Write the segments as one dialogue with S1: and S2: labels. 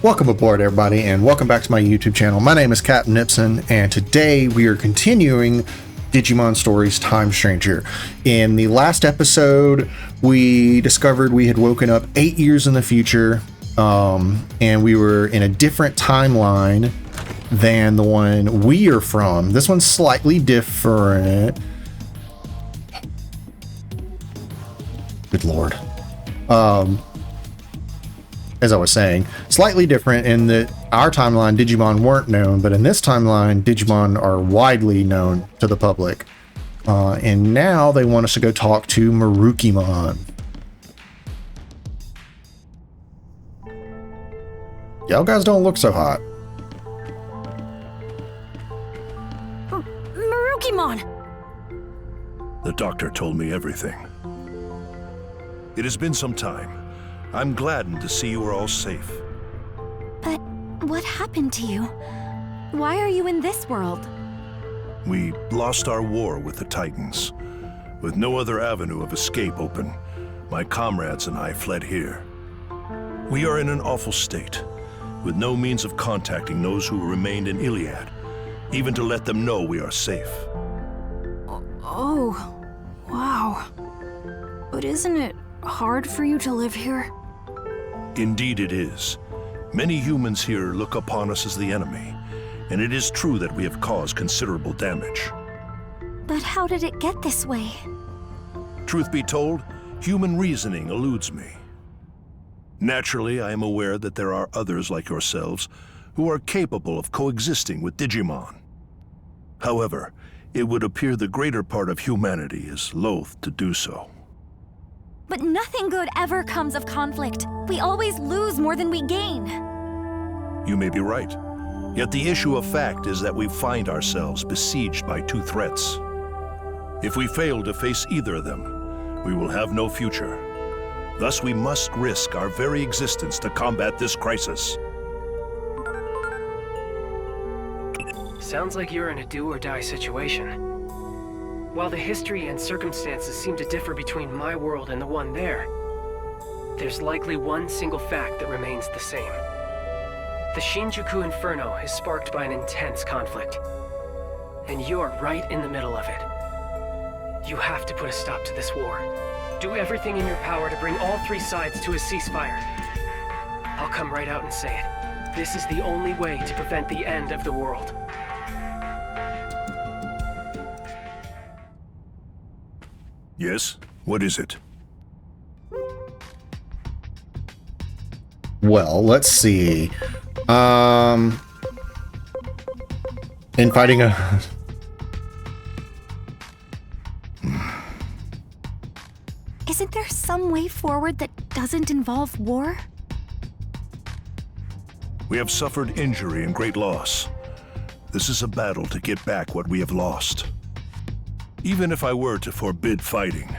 S1: Welcome aboard, everybody, and welcome back to my YouTube channel. My name is Captain Nipson, and today we are continuing Digimon Stories Time Stranger. In the last episode, we discovered we had woken up 8 years in the future, and we were in a different timeline than the one we are from. This one's slightly different. Good lord. As I was saying, slightly different in that our timeline, Digimon weren't known, but in this timeline, Digimon are widely known to the public. And now they want us to go talk to WereGarurumon. Y'all guys don't look so hot.
S2: WereGarurumon!
S3: The doctor told me everything. It has been some time. I'm gladdened to see you are all safe.
S2: But what happened to you? Why are you in this world?
S3: We lost our war with the Titans. With no other avenue of escape open, my comrades and I fled here. We are in an awful state, with no means of contacting those who remained in Iliad, even to let them know we are safe.
S2: Oh, wow. But isn't it hard for you to live here?
S3: Indeed it is. Many humans here look upon us as the enemy, and it is true that we have caused considerable damage.
S2: But how did it get this way?
S3: Truth be told, human reasoning eludes me. Naturally, I am aware that there are others like yourselves who are capable of coexisting with Digimon. However, it would appear the greater part of humanity is loath to do so.
S2: But nothing good ever comes of conflict. We always lose more than we gain.
S3: You may be right. Yet the issue of fact is that we find ourselves besieged by two threats. If we fail to face either of them, we will have no future. Thus, we must risk our very existence to combat this crisis.
S4: Sounds like you're in a do-or-die situation. While the history and circumstances seem to differ between my world and the one there, there's likely one single fact that remains the same. The Shinjuku Inferno is sparked by an intense conflict, and you're right in the middle of it. You have to put a stop to this war. Do everything in your power to bring all three sides to a ceasefire. I'll come right out and say it. This is the only way to prevent the end of the world.
S3: Yes? What is it?
S1: Well, let's see. In fighting a...
S2: Isn't there some way forward that doesn't involve war?
S3: We have suffered injury and great loss. This is a battle to get back what we have lost. Even if I were to forbid fighting,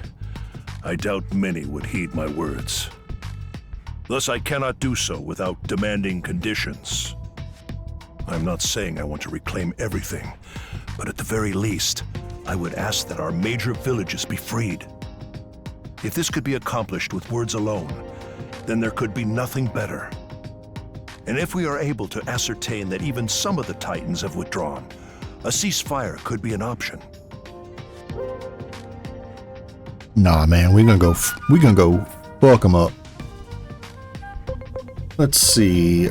S3: I doubt many would heed my words. Thus, I cannot do so without demanding conditions. I'm not saying I want to reclaim everything, but at the very least, I would ask that our major villages be freed. If this could be accomplished with words alone, then there could be nothing better. And if we are able to ascertain that even some of the Titans have withdrawn, a ceasefire could be an option.
S1: Nah, man, we're gonna go fuck them up. Let's see.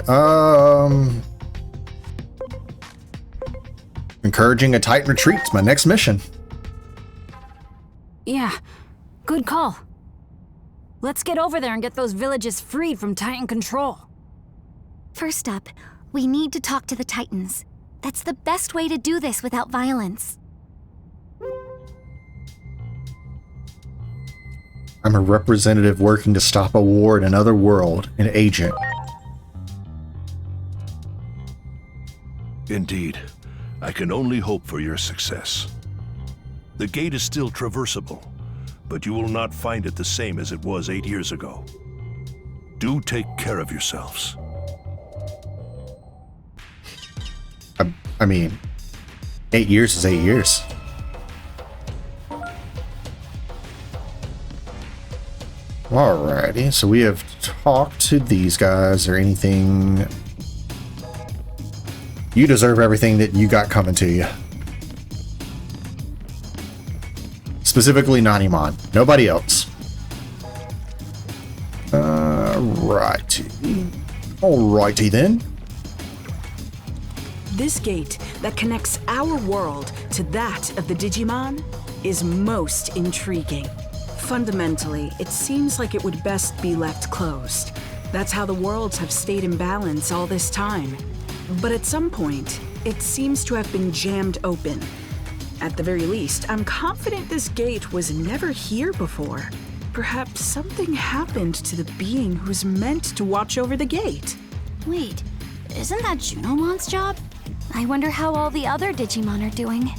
S1: Encouraging a Titan retreat's my next mission.
S5: Yeah, good call. Let's get over there and get those villages freed from Titan control.
S2: First up, we need to talk to the Titans. That's the best way to do this without violence.
S1: I'm a representative working to stop a war in another world, an agent.
S3: Indeed, I can only hope for your success. The gate is still traversable, but you will not find it the same as it was 8 years ago. Do take care of yourselves.
S1: I mean, 8 years is 8 years. Alrighty, so we have talked to these guys or anything. You deserve everything that you got coming to you. Specifically Nanimon. Nobody else. Alrighty then.
S6: This gate that connects our world to that of the Digimon is most intriguing. Fundamentally, it seems like it would best be left closed. That's how the worlds have stayed in balance all this time. But at some point, it seems to have been jammed open. At the very least, I'm confident this gate was never here before. Perhaps something happened to the being who's meant to watch over the gate.
S2: Wait, isn't that Junomon's job? I wonder how all the other Digimon are doing.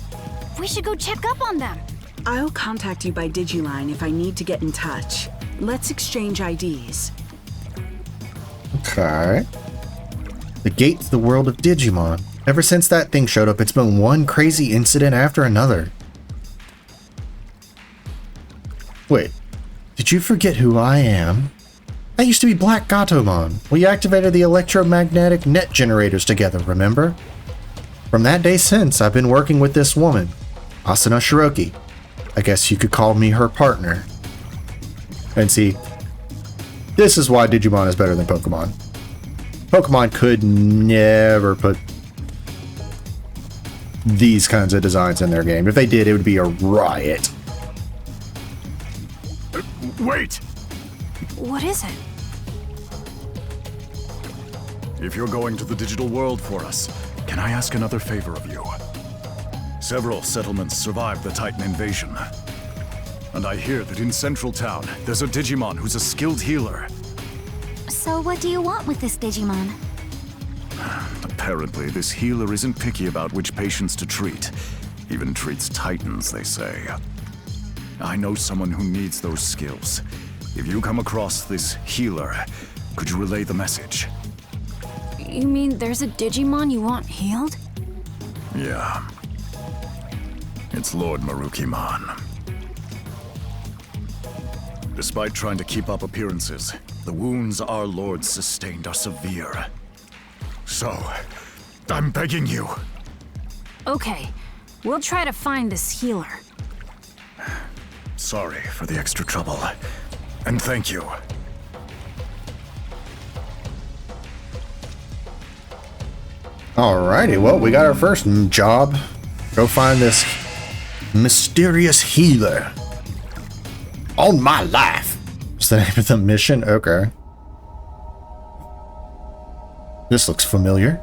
S2: We should go check up on them.
S6: I'll contact you by Digiline if I need to get in touch. Let's exchange IDs.
S1: Okay. The gate to the world of Digimon. Ever since that thing showed up, it's been one crazy incident after another. Wait, did you forget who I am? I used to be Black Gatomon. We activated the electromagnetic net generators together, remember? From that day since, I've been working with this woman, Asuna Shiroki. I guess you could call me her partner. And see, this is why Digimon is better than Pokemon. Pokemon could never put these kinds of designs in their game. If they did, it would be a riot.
S7: Wait!
S5: What is it?
S7: If you're going to the digital world for us, can I ask another favor of you? Several settlements survived the Titan invasion. And I hear that in Central Town, there's a Digimon who's a skilled healer.
S2: So what do you want with this Digimon?
S7: Apparently, this healer isn't picky about which patients to treat. Even treats Titans, they say. I know someone who needs those skills. If you come across this healer, could you relay the message?
S5: You mean there's a Digimon you want healed?
S7: Yeah. It's Lord Marukimon. Despite trying to keep up appearances, the wounds our lord sustained are severe. So, I'm begging you.
S5: Okay, we'll try to find this healer.
S7: Sorry for the extra trouble. And thank you.
S1: Alrighty, well, we got our first job. Go find this mysterious healer. On my life. What's the name of the mission? Okay. This looks familiar.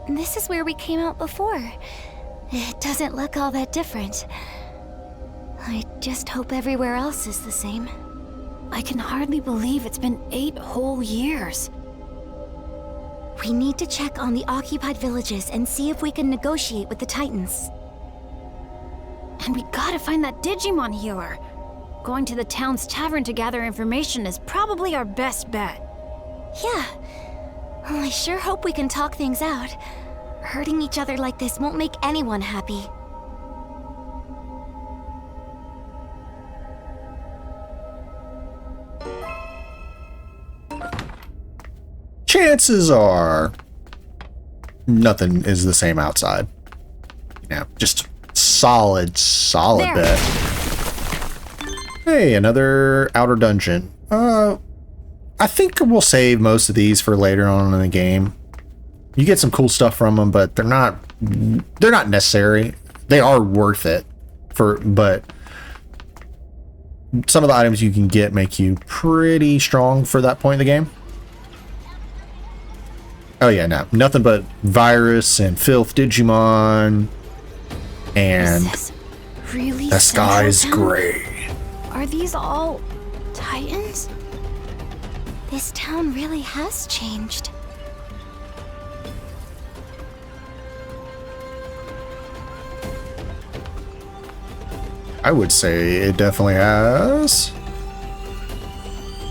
S2: This is where we came out before. It doesn't look all that different. I just hope everywhere else is the same.
S5: I can hardly believe it's been 8 whole years.
S2: We need to check on the occupied villages and see if we can negotiate with the Titans.
S5: And we gotta find that Digimon healer. Going to the town's tavern to gather information is probably our best bet.
S2: Yeah. Well, I sure hope we can talk things out. Hurting each other like this won't make anyone happy.
S1: Chances are nothing is the same outside. Yeah, just solid
S5: There.
S1: bet. Hey, another outer dungeon. I think we'll save most of these for later on in the game. You get some cool stuff from them, but they're not necessary. They are worth it but some of the items you can get make you pretty strong for that point in the game. Oh yeah, no, nothing but virus and filth Digimon, and
S5: Is this really
S1: the sky's
S5: Central Town?
S1: gray.
S5: Are these all Titans?
S2: This town really has changed.
S1: I would say it definitely has.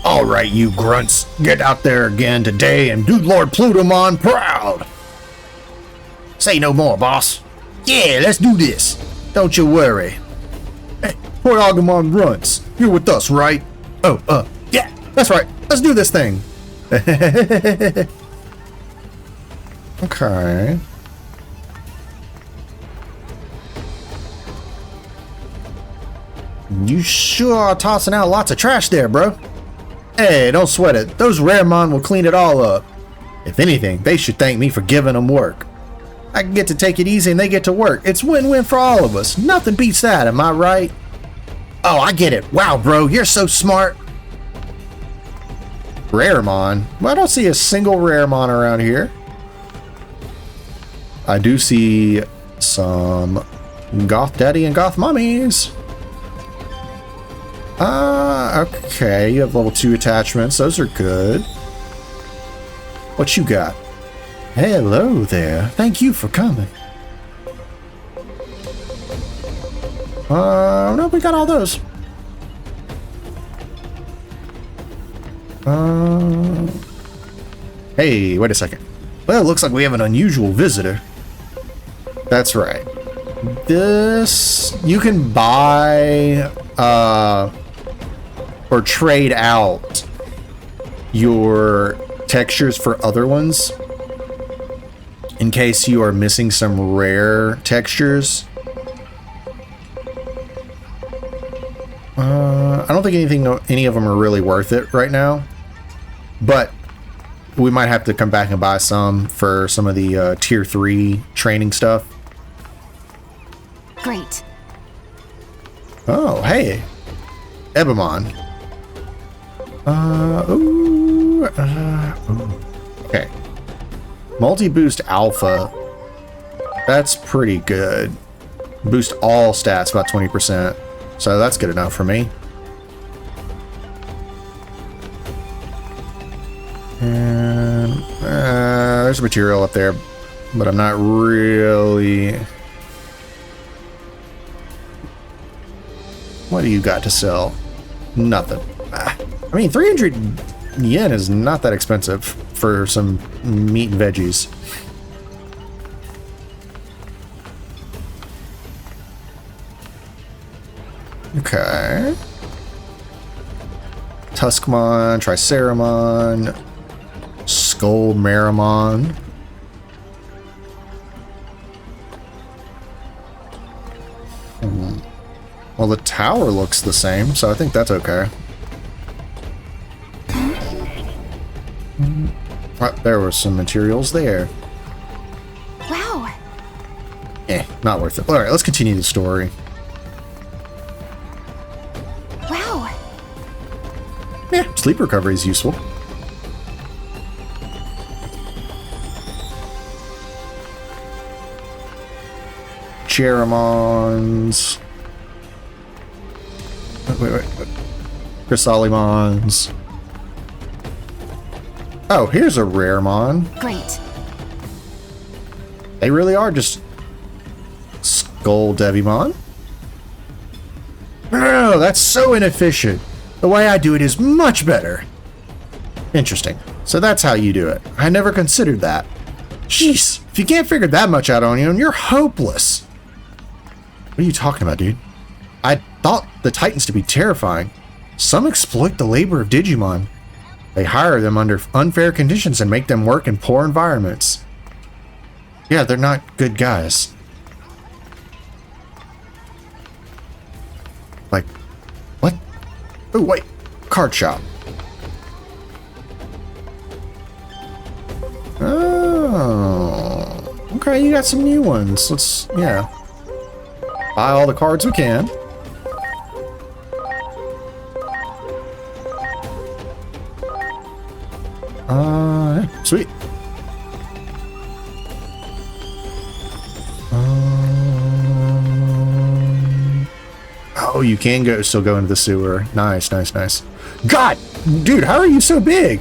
S1: All right, you grunts, get out there again today and do Lord Plutomon proud. Say no more, boss. Yeah, let's do this. Don't you worry. Port Agumon runs. You're with us, right? Oh, yeah, that's right. Let's do this thing. Okay. You sure are tossing out lots of trash there, bro. Hey, don't sweat it. Those Raremon will clean it all up. If anything, they should thank me for giving them work. I can get to take it easy and they get to work. It's win-win for all of us. Nothing beats that, am I right? Oh, I get it. Wow, bro, you're so smart. Raremon? Well, I don't see a single Raremon around here. I do see some Goth Daddy and Goth Mummies. Okay, you have level 2 attachments. Those are good. What you got? Hello there. Thank you for coming. No, we got all those. Hey, wait a second. Well, it looks like we have an unusual visitor. That's right. This, you can buy, or trade out your textures for other ones in case you are missing some rare textures. I don't think any of them are really worth it right now, but we might have to come back and buy some for some of the tier 3 training stuff.
S2: Great.
S1: Oh, hey, Ebamon. Okay. Multi-boost alpha. That's pretty good. Boost all stats about 20%. So that's good enough for me. And there's a material up there, but I'm not really... What do you got to sell? Nothing. I mean, 300 yen is not that expensive for some meat and veggies. Okay. Tuskmon, Triceramon, Skullmaramon. Well, the tower looks the same, so I think that's okay. There were some materials there.
S2: Wow.
S1: Not worth it. Alright, let's continue the story.
S2: Wow.
S1: Yeah, sleep recovery is useful. Cheramons. Wait. Chrysalimons. Oh, here's a Raremon.
S2: Great.
S1: They really are just Skull Devimon. No, that's so inefficient. The way I do it is much better. Interesting. So that's how you do it. I never considered that. Jeez, if you can't figure that much out on your own, you're hopeless. What are you talking about, dude? I thought the Titans to be terrifying. Some exploit the labor of Digimon. They hire them under unfair conditions and make them work in poor environments. Yeah, they're not good guys. Like, what? Oh, wait. Card shop. Oh. Okay, you got some new ones. Let's, yeah. Buy all the cards we can. Sweet. Oh, you can still go into the sewer. Nice. God, dude, how are you so big?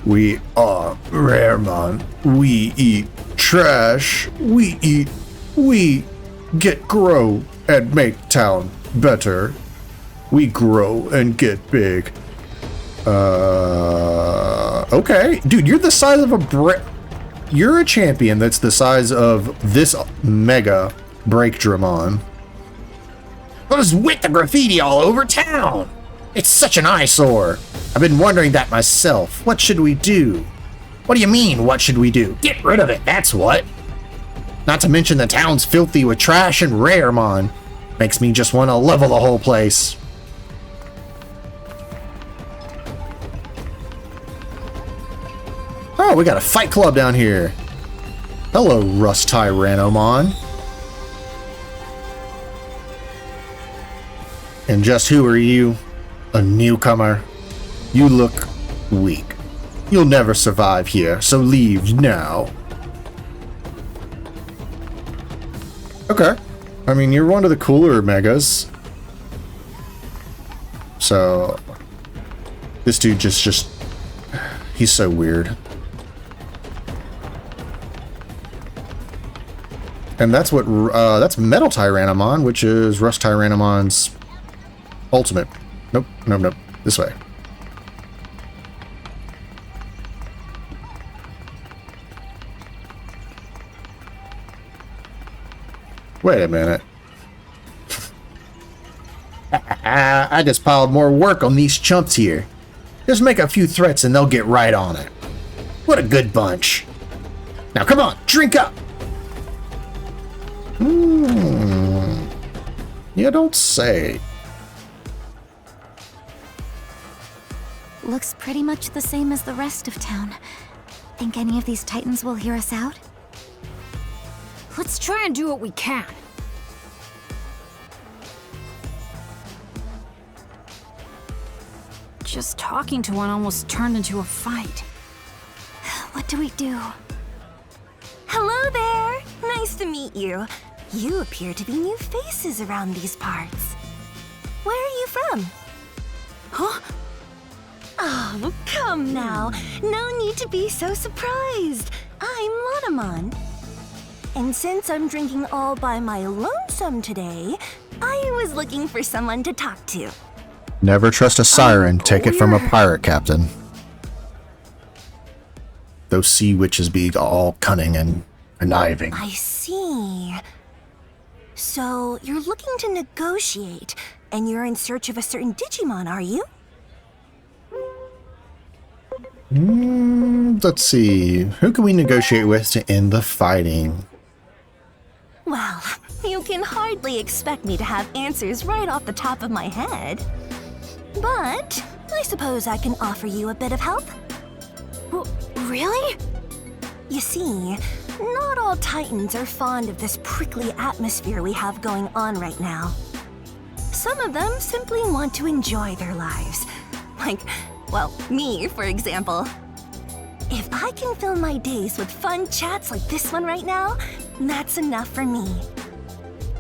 S1: We are Raremon. We eat trash. We get grow and make town better. We grow and get big. Okay. Dude, you're the size of you're a champion that's the size of this Mega Breakdramon. What is with the graffiti all over town? It's such an eyesore. I've been wondering that myself. What should we do? What do you mean, what should we do? Get rid of it, that's what. Not to mention the town's filthy with trash and WereGarurumon. Makes me just want to level the whole place. Oh, we got a fight club down here. Hello, WereGarurumon. And just who are you? A newcomer. You look weak. You'll never survive here, so leave now. Okay. I mean, you're one of the cooler megas. So, this dude just he's so weird. And that's what, that's Metal Tyrannomon, which is Rust Tyrannomon's ultimate. Nope, nope, nope. This way. Wait a minute. I just piled more work on these chumps here. Just make a few threats and they'll get right on it. What a good bunch. Now come on, drink up. You don't say.
S2: Looks pretty much the same as the rest of town. Think any of these titans will hear us out?
S5: Let's try and do what we can. Just talking to one almost turned into a fight.
S2: What do we do?
S8: Hello there! Nice to meet you. You appear to be new faces around these parts. Where are you from? Huh? Oh, come now. No need to be so surprised. I'm Lanamon. And since I'm drinking all by my lonesome today, I was looking for someone to talk to.
S1: Never trust a siren, take it from a pirate captain. Those sea witches be all cunning and conniving.
S8: I see. So, you're looking to negotiate, and you're in search of a certain Digimon, are you?
S1: Let's see. Who can we negotiate with to end the fighting?
S8: Well, you can hardly expect me to have answers right off the top of my head. But I suppose I can offer you a bit of help.
S5: Really?
S8: You see, not all Titans are fond of this prickly atmosphere we have going on right now. Some of them simply want to enjoy their lives. Like, well, me, for example. If I can fill my days with fun chats like this one right now, that's enough for me.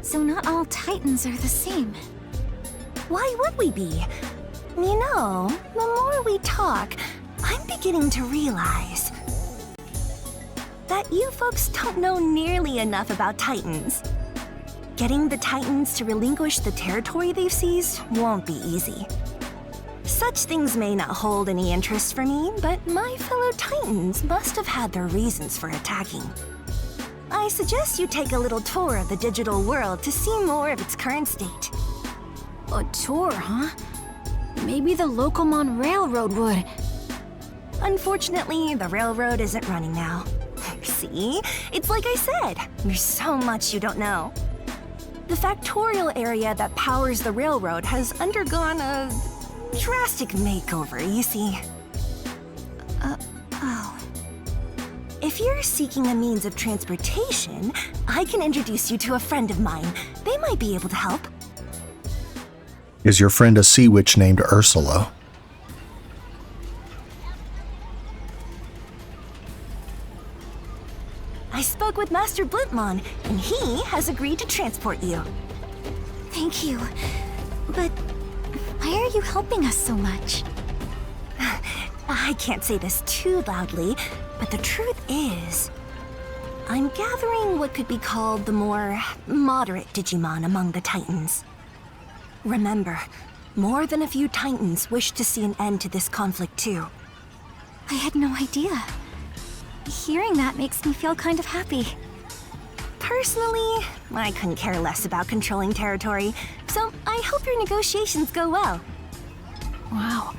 S2: So not all titans are the same.
S8: Why would we be? You know, the more we talk, I'm beginning to realize that you folks don't know nearly enough about Titans. Getting the Titans to relinquish the territory they've seized won't be easy. Such things may not hold any interest for me, but my fellow Titans must have had their reasons for attacking. I suggest you take a little tour of the digital world to see more of its current state.
S5: A tour, huh? Maybe the Locomon Railroad would.
S8: Unfortunately, the railroad isn't running now. See? It's like I said, there's so much you don't know. The factorial area that powers the railroad has undergone a drastic makeover, you see.
S2: Oh.
S8: If you're seeking a means of transportation, I can introduce you to a friend of mine. They might be able to help.
S1: Is your friend a sea witch named Ursula?
S8: I spoke with Master Blipmon, and he has agreed to transport you.
S2: Thank you. But why are you helping us so much?
S8: I can't say this too loudly, but the truth is, I'm gathering what could be called the more moderate Digimon among the Titans. Remember, more than a few Titans wish to see an end to this conflict too.
S2: I had no idea. Hearing that makes me feel kind of happy.
S8: Personally, I couldn't care less about controlling territory, so I hope your negotiations go well.
S5: Wow,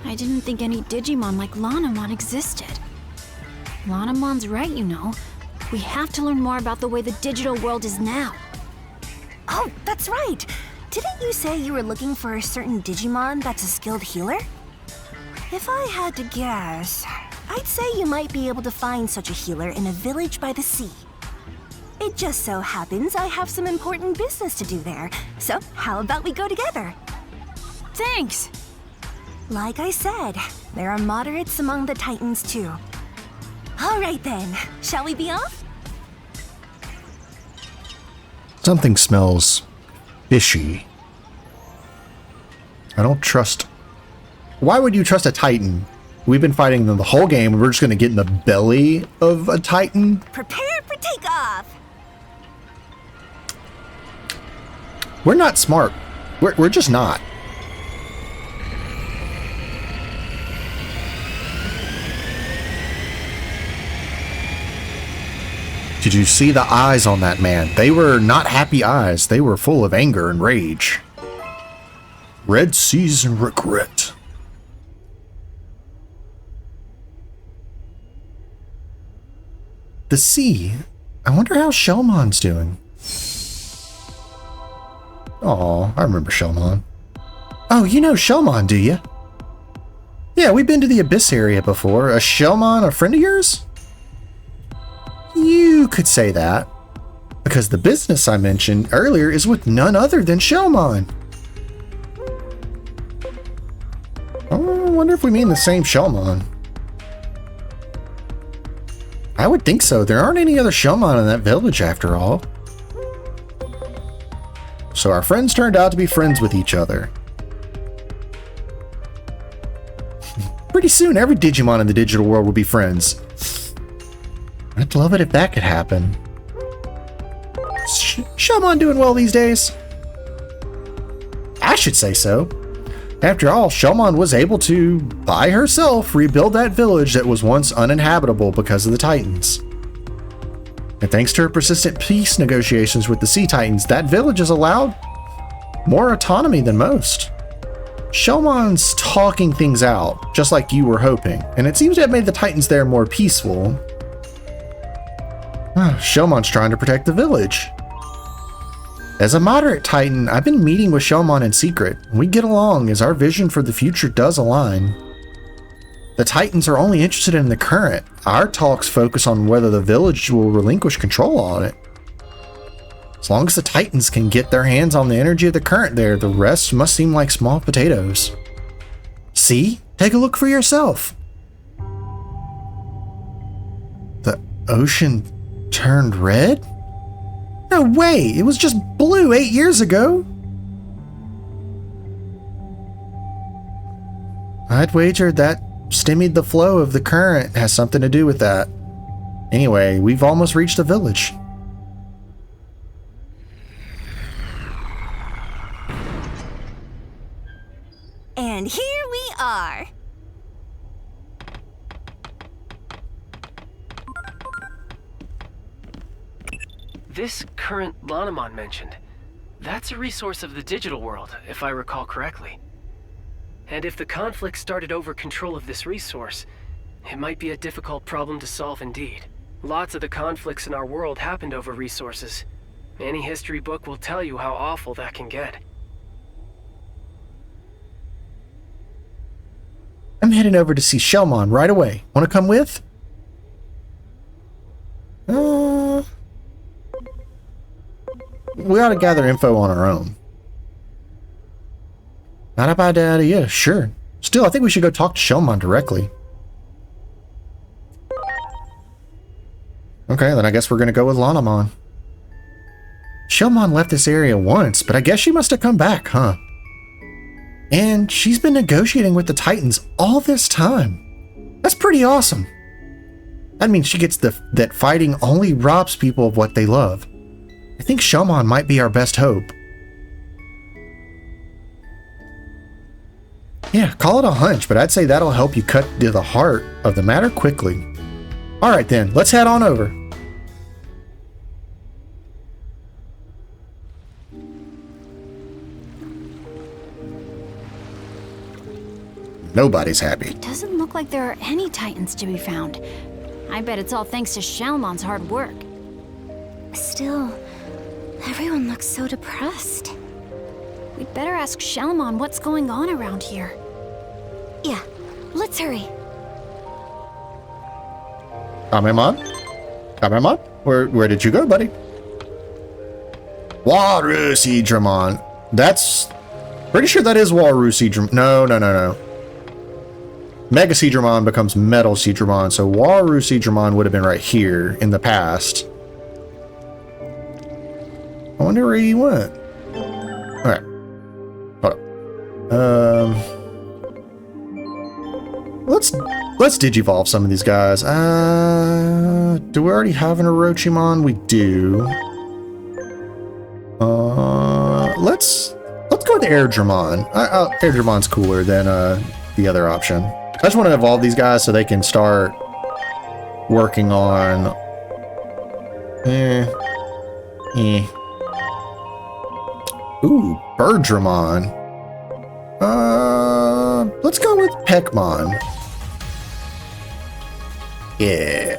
S5: I didn't think any Digimon like Lanamon existed. Lanamon's right, you know. We have to learn more about the way the digital world is now.
S8: Oh, that's right! Didn't you say you were looking for a certain Digimon that's a skilled healer? If I had to guess, I'd say you might be able to find such a healer in a village by the sea. It just so happens I have some important business to do there, so how about we go together?
S5: Thanks!
S8: Like I said, there are moderates among the Titans too. All right then, shall we be off?
S1: Something smells fishy. I don't trust... Why would you trust a Titan? We've been fighting them the whole game, and we're just going to get in the belly of a Titan?
S8: Prepare for takeoff!
S1: We're not smart. We're just not. Did you see the eyes on that man? They were not happy eyes. They were full of anger and rage. Red seas and regret. The sea. I wonder how Shellmon's doing. Oh, I remember Shellmon. Oh, you know Shellmon, do you? Yeah, we've been to the Abyss area before. A Shellmon a friend of yours? You could say that, because the business I mentioned earlier is with none other than Shellmon. I wonder if we mean the same Shellmon. I would think so. There aren't any other Shellmon in that village after all. So our friends turned out to be friends with each other. Pretty soon, every Digimon in the digital world will be friends. I'd love it if that could happen. Is Shellmon doing well these days? I should say so. After all, Shellmon was able to, by herself, rebuild that village that was once uninhabitable because of the Titans. And thanks to her persistent peace negotiations with the Sea Titans, that village is allowed more autonomy than most. Shellmon's talking things out, just like you were hoping, and it seems to have made the Titans there more peaceful. Shellmon's trying to protect the village. As a moderate Titan, I've been meeting with Shellmon in secret. We get along as our vision for the future does align. The Titans are only interested in the current. Our talks focus on whether the village will relinquish control on it. As long as the Titans can get their hands on the energy of the current there, the rest must seem like small potatoes. See? Take a look for yourself. The ocean turned red? No way! It was just blue 8 years ago! I'd wager that stymied the flow of the current has something to do with that. Anyway, we've almost reached the village.
S8: And here we are!
S4: This current Lanamon mentioned, that's a resource of the digital world, if I recall correctly. And if the conflict started over control of this resource, it might be a difficult problem to solve indeed. Lots of the conflicts in our world happened over resources. Any history book will tell you how awful that can get.
S1: I'm heading over to see Shellmon right away. Want to come with? We ought to gather info on our own. Not a bad idea, sure. Still, I think we should go talk to Shellmon directly. Okay, then I guess we're going to go with Lanamon. Shellmon left this area once, but I guess she must have come back, huh? And she's been negotiating with the Titans all this time. That's pretty awesome. That means she gets that fighting only robs people of what they love. I think Shellmon might be our best hope. Yeah, call it a hunch, but I'd say that'll help you cut to the heart of the matter quickly. Alright then, let's head on over. Nobody's happy.
S5: Doesn't look like there are any Titans to be found. I bet it's all thanks to Shalmon's hard work.
S2: Still, everyone looks so depressed.
S5: We'd better ask Shalmon what's going on around here.
S2: Yeah, let's hurry.
S1: Kamemon? Kamemon? Where did you go, buddy? WereGarurumon. That's... Pretty sure that is WereGarurumon. No. Mega Seadramon becomes Metal Seadramon, so WereGarurumon would have been right here in the past. I wonder where he went. Alright. Hold up. Let's Digivolve some of these guys. Do we already have an Orochimon? We do. Let's go with Airdramon. Airdramon's cooler than the other option. I just want to evolve these guys so they can start working on... Ooh, Birdramon. Let's go with Peckmon. Yeah.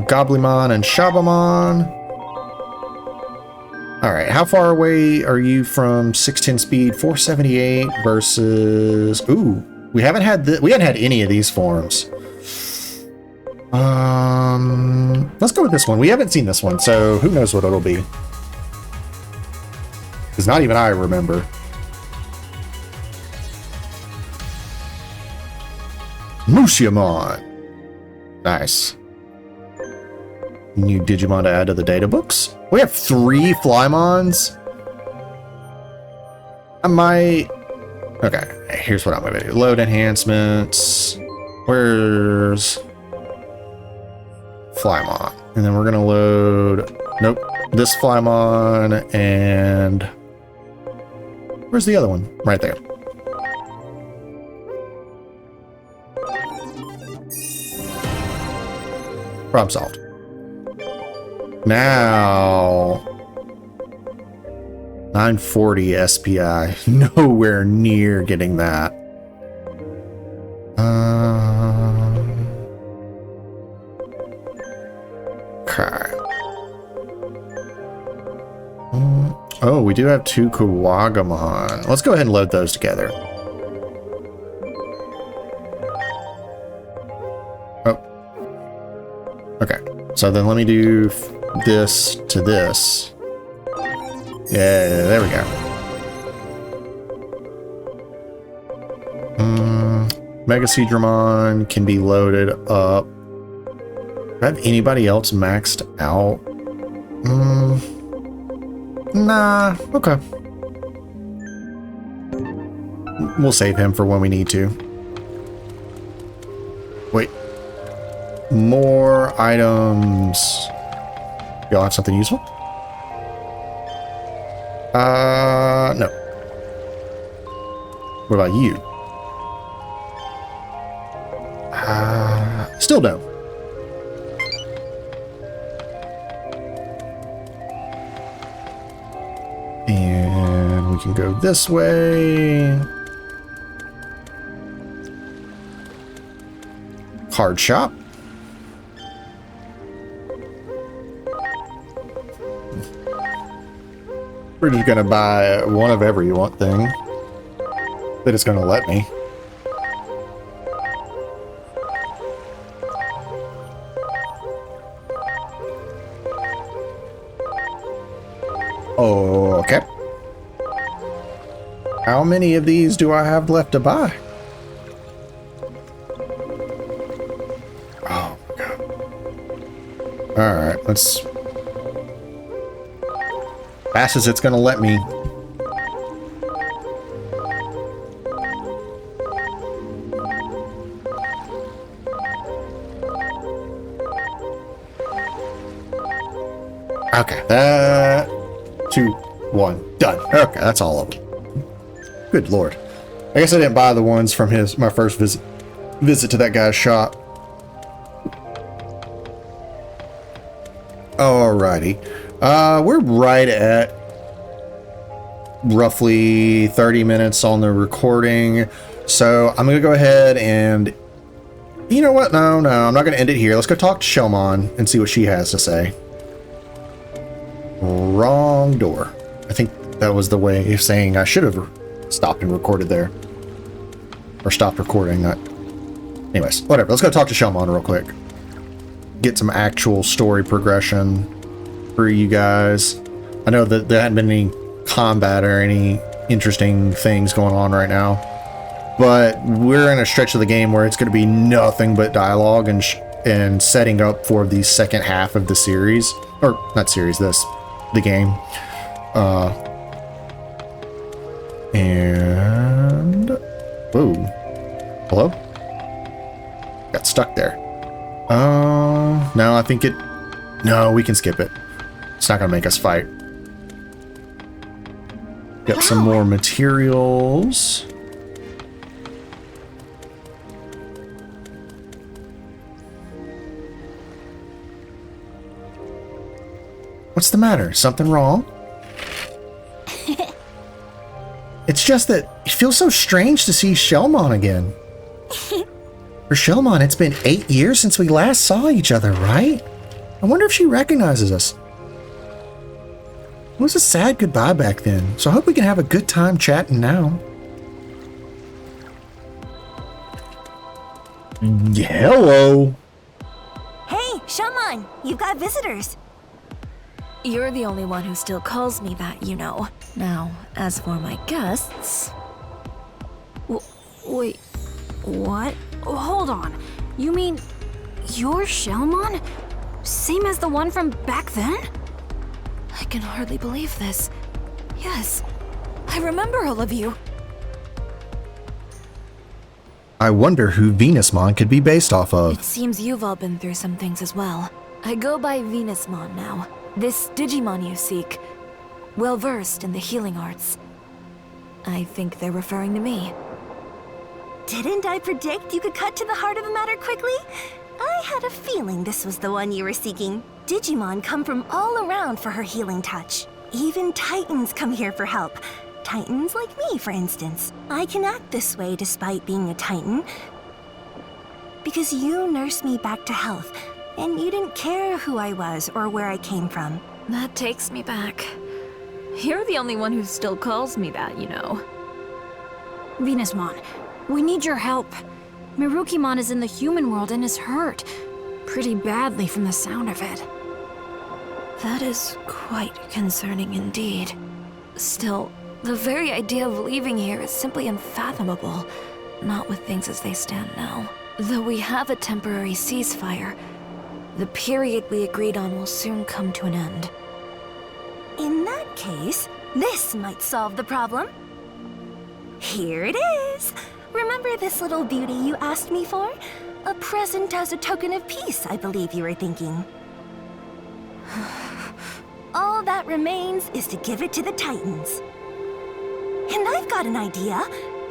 S1: Goblimon and Shabamon. Alright, how far away are you from 610 speed? 478 versus... Ooh, we hadn't had any of these forms. Let's go with this one. We haven't seen this one, so who knows what it'll be. Because not even I remember. Mushiamon. Nice. New Digimon to add to the data books. We have 3 Flymons. I might... Okay, here's what I'm going to do. Load enhancements. Where's... Flymon. And then we're going to load... Nope. This Flymon and... Where's the other one? Right there. Problem solved. Now... 940 SPI. Nowhere near getting that. Okay. Oh, we do have 2 Kawagamon. Let's go ahead and load those together. Oh. Okay. So then let me do this to this. Yeah, there we go. Mega Seadramon can be loaded up. Do I have anybody else maxed out? Nah, okay. We'll save him for when we need to. Wait. More items. Y'all have something useful? No. What about you? Still no. And we can go this way. Card shop. We're just gonna buy one of every one thing that it's gonna let me. Okay. How many of these do I have left to buy? Oh my god. Alright, let's... Fast as it's gonna let me. Okay, 2, 1, done. Okay, that's all of them. Good lord. I guess I didn't buy the ones from my first visit to that guy's shop. Alrighty. We're right at roughly 30 minutes on the recording. So I'm going to go ahead and... You know what? No, I'm not going to end it here. Let's go talk to Shelmon and see what she has to say. Wrong door. I think that was the way of saying I should have stopped and recorded there. Or stopped recording, not... Anyways, whatever. Let's go talk to Shelmon real quick. Get some actual story progression for you guys. I know that there hadn't been any combat or any interesting things going on right now. But we're in a stretch of the game where it's going to be nothing but dialogue and setting up for the second half of the series. Or, not series, the game. And... Whoa. Hello? Got stuck there. No, I think it... No, we can skip it. It's not going to make us fight. Got some more materials. What's the matter? Something wrong? It's just that it feels so strange to see Shelmon again. For Shelmon, it's been 8 years since we last saw each other, right? I wonder if she recognizes us. It was a sad goodbye back then, so I hope we can have a good time chatting now. Hello.
S8: Hey, Shelmon, you've got visitors.
S9: You're the only one who still calls me that, you know. Now, as for my guests...
S5: Wait, what? Hold on. You mean you're Shelmon? Same as the one from back then?
S9: I can hardly believe this. Yes, I remember all of you.
S1: I wonder who Venusmon could be based off of.
S9: It seems you've all been through some things as well. I go by Venusmon now. This Digimon you seek, well-versed in the healing arts. I think they're referring to me.
S8: Didn't I predict you could cut to the heart of the matter quickly? I had a feeling this was the one you were seeking. Digimon come from all around for her healing touch. Even Titans come here for help. Titans like me, for instance. I can act this way despite being a Titan. Because you nursed me back to health, and you didn't care who I was or where I came from.
S9: That takes me back. You're the only one who still calls me that, you know.
S5: Venusmon, we need your help. Mirukimon is in the human world and is hurt. Pretty badly from the sound of it.
S9: That is quite concerning indeed. Still, the very idea of leaving here is simply unfathomable. Not with things as they stand now. Though we have a temporary ceasefire, the period we agreed on will soon come to an end.
S8: In that case, this might solve the problem. Here it is! Remember this little beauty you asked me for? A present as a token of peace, I believe you were thinking. All that remains is to give it to the Titans. And I've got an idea.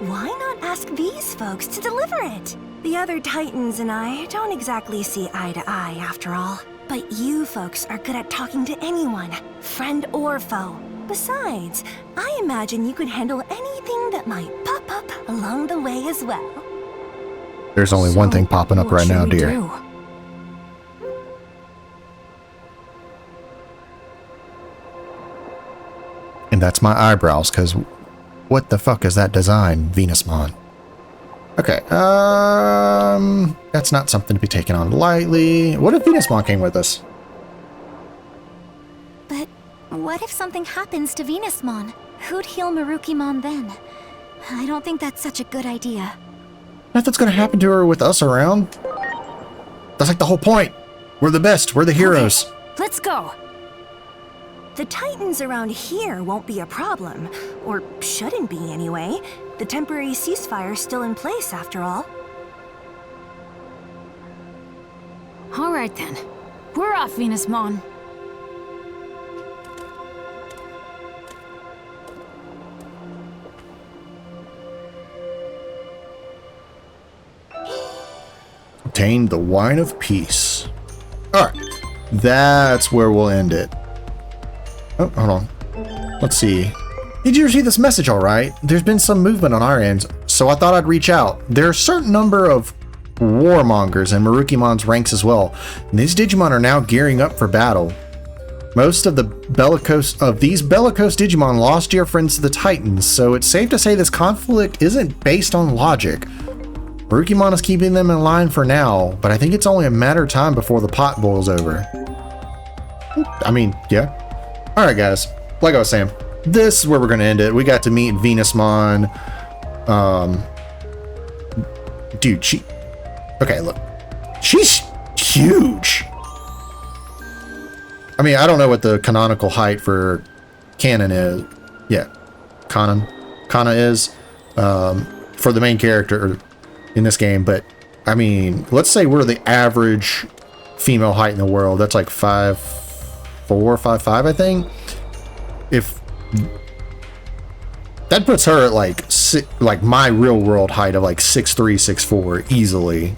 S8: Why not ask these folks to deliver it? The other Titans and I don't exactly see eye to eye, after all. But you folks are good at talking to anyone, friend or foe. Besides, I imagine you could handle anything that might pop up along the way as well.
S1: There's only one thing popping up right now, dear. And that's my eyebrows, because what the fuck is that design, Venusmon? Okay, that's not something to be taken on lightly. What if Venusmon came with us?
S2: But what if something happens to Venusmon? Who'd heal Mirukimon then? I don't think that's such a good idea.
S1: Nothing's gonna happen to her with us around. That's like the whole point. We're the best. We're the heroes.
S5: Okay, let's go.
S8: The Titans around here won't be a problem. Or shouldn't be, anyway. The temporary ceasefire's still in place, after all.
S5: All right then. We're off, Venusmon.
S1: Obtain the Wine of Peace. Alright. That's where we'll end it. Oh, hold on. Let's see. Did you receive this message all right? There's been some movement on our end, so I thought I'd reach out. There are a certain number of warmongers in WereGarurumon's ranks as well, and these Digimon are now gearing up for battle. Most of these bellicose Digimon lost dear friends to the Titans, so it's safe to say this conflict isn't based on logic. WereGarurumon is keeping them in line for now, but I think it's only a matter of time before the pot boils over. I mean, yeah. Alright guys, like I was saying, this is where we're going to end it. We got to meet Venusmon. Dude, okay, look. She's huge. I mean, I don't know what the canonical height for canon is. Yeah, Kana is for the main character in this game. But I mean, let's say we're the average female height in the world. That's like 5'4", 5'5", I think. If that puts her at like my real world height of like 6'3", 6'4", easily.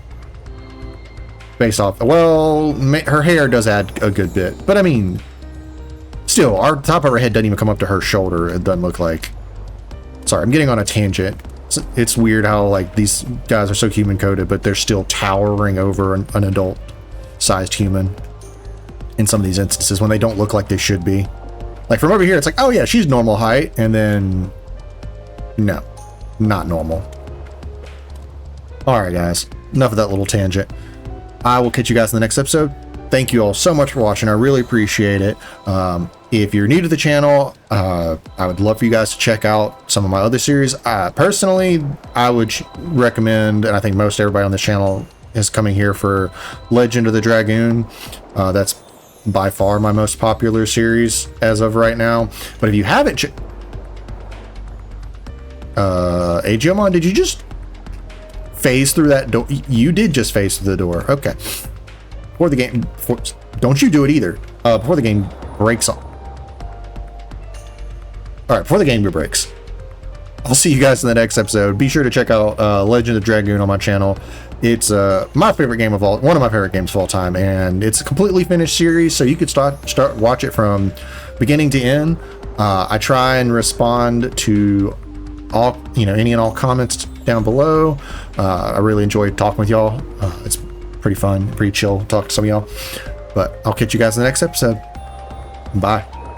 S1: Based off, well, her hair does add a good bit, but I mean, still, our top of her head doesn't even come up to her shoulder. It doesn't look like. Sorry, I'm getting on a tangent. It's weird how like these guys are so human coded, but they're still towering over an adult-sized human in some of these instances when they don't look like they should be. Like from over here, it's like, oh yeah, she's normal height, and then no, not normal. All right, guys, enough of that little tangent. I will catch you guys in the next episode. Thank you all so much for watching. I really appreciate it. If you're new to the channel, I would love for you guys to check out some of my other series. Personally, I would recommend, and I think most everybody on this channel is coming here for Legend of the Dragoon. That's by far my most popular series as of right now. But if you haven't, Digimon, did you just phase through that door? You did just phase through the door. Okay. Before the game, don't you do it either. Before the game breaks off. All right, before the game breaks. I'll see you guys in the next episode. Be sure to check out Legend of Dragoon on my channel. It's my favorite game of one of my favorite games of all time, and it's a completely finished series, so you could start watch it from beginning to end. I try and respond to all, any and all comments down below. I really enjoyed talking with y'all. It's pretty fun, pretty chill, talk to some of y'all. But I'll catch you guys in the next episode. Bye.